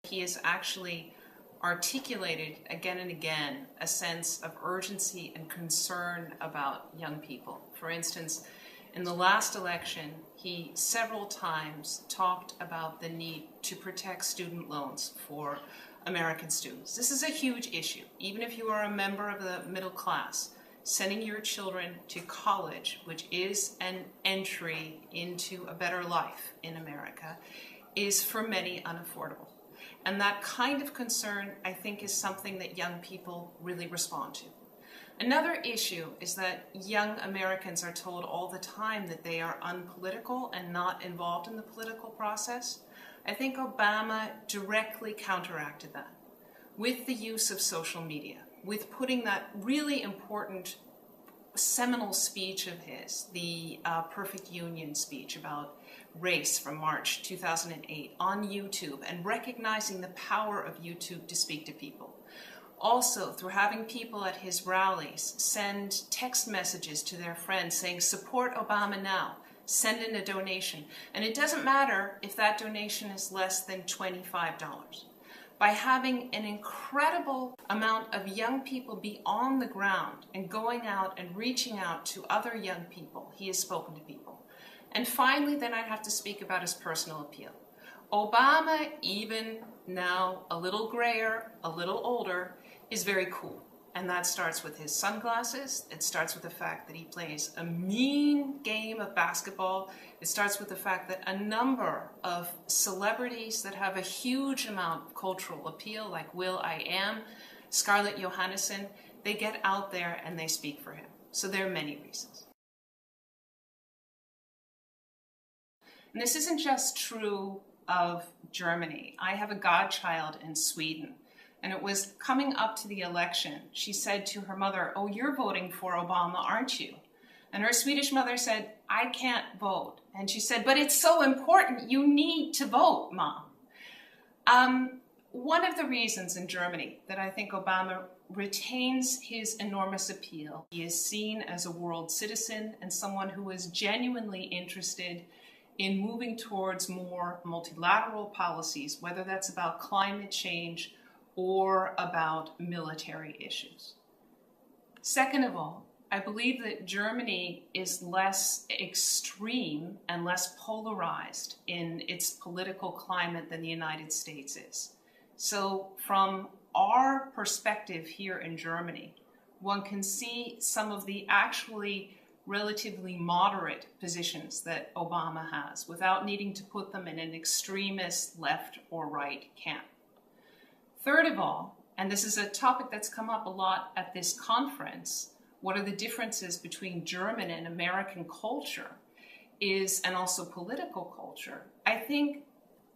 he has actually articulated again and again a sense of urgency and concern about young people. For instance, in the last election, he several times talked about the need to protect student loans for American students. This is a huge issue. Even if you are a member of the middle class, sending your children to college, which is an entry into a better life in America, is for many unaffordable. And that kind of concern, I think, is something that young people really respond to. Another issue is that young Americans are told all the time that they are unpolitical and not involved in the political process. I think Obama directly counteracted that with the use of social media, with putting that really important seminal speech of his, the Perfect Union speech about race from March 2008 on YouTube, and recognizing the power of YouTube to speak to people. Also, through having people at his rallies send text messages to their friends saying, support Obama now, send in a donation. And it doesn't matter if that donation is less than $25. By having an incredible amount of young people be on the ground and going out and reaching out to other young people, he has spoken to people. And finally, then I'd have to speak about his personal appeal. Obama, even now a little grayer, a little older, is very cool. And that starts with his sunglasses. It starts with the fact that he plays a mean game of basketball. It starts with the fact that a number of celebrities that have a huge amount of cultural appeal, like will.i.am, Scarlett Johansson, they get out there and they speak for him. So there are many reasons. And this isn't just true of Germany. I have a godchild in Sweden. And it was coming up to the election. She said to her mother, "Oh, you're voting for Obama, aren't you?" And her Swedish mother said, "I can't vote." And she said, "But it's so important. You need to vote, Mom." One of the reasons in Germany that I think Obama retains his enormous appeal, he is seen as a world citizen and someone who is genuinely interested in moving towards more multilateral policies, whether that's about climate change or about military issues. Second of all, I believe that Germany is less extreme and less polarized in its political climate than the United States is. So from our perspective here in Germany, one can see some of the actually relatively moderate positions that Obama has without needing to put them in an extremist left or right camp. Third of all, and this is a topic that's come up a lot at this conference, what are the differences between German and American culture and also political culture? I think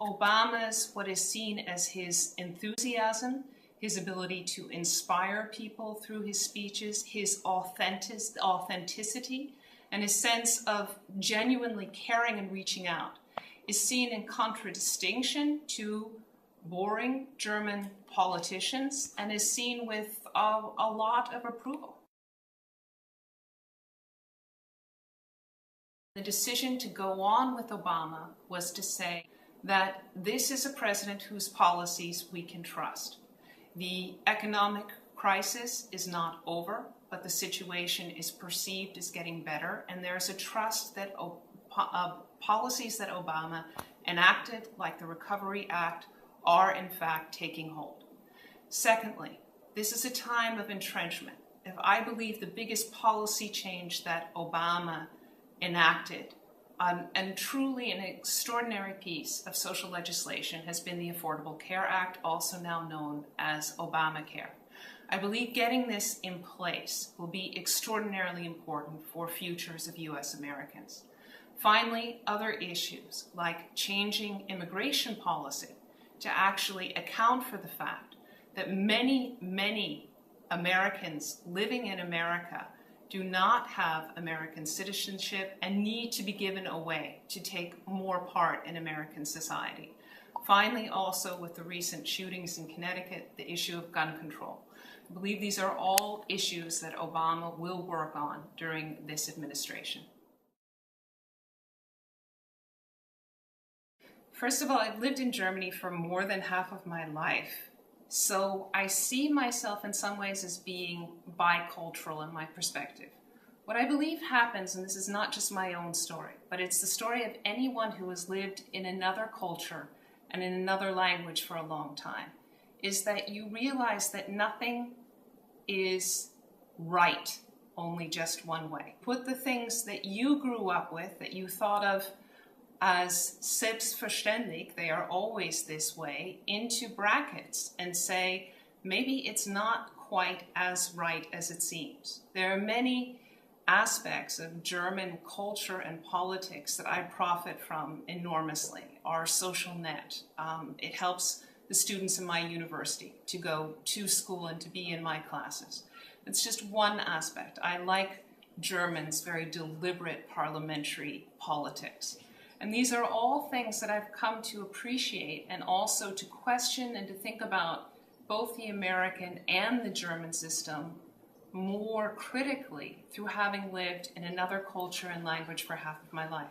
Obama's, what is seen as his enthusiasm, his ability to inspire people through his speeches, his authenticity, and his sense of genuinely caring and reaching out is seen in contradistinction to boring German politicians and is seen with a lot of approval. The decision to go on with Obama was to say that this is a president whose policies we can trust. The economic crisis is not over, but the situation is perceived as getting better, and there's a trust that policies that Obama enacted, like the Recovery Act, are in fact taking hold. Secondly, this is a time of entrenchment. If I believe the biggest policy change that Obama enacted, and truly an extraordinary piece of social legislation, has been the Affordable Care Act, also now known as Obamacare. I believe getting this in place will be extraordinarily important for futures of U.S. Americans. Finally, other issues like changing immigration policy to actually account for the fact that many, many Americans living in America do not have American citizenship and need to be given a way to take more part in American society. Finally, also with the recent shootings in Connecticut, the issue of gun control. I believe these are all issues that Obama will work on during this administration. First of all, I've lived in Germany for more than half of my life. So I see myself in some ways as being bicultural in my perspective. What I believe happens, and this is not just my own story, but it's the story of anyone who has lived in another culture and in another language for a long time, is that you realize that nothing is right only just one way. Put the things that you grew up with, that you thought of as selbstverständlich, they are always this way, into brackets and say, maybe it's not quite as right as it seems. There are many aspects of German culture and politics that I profit from enormously. Our social net, it helps the students in my university to go to school and to be in my classes. It's just one aspect. I like Germans' very deliberate parliamentary politics. And these are all things that I've come to appreciate and also to question and to think about both the American and the German system more critically through having lived in another culture and language for half of my life.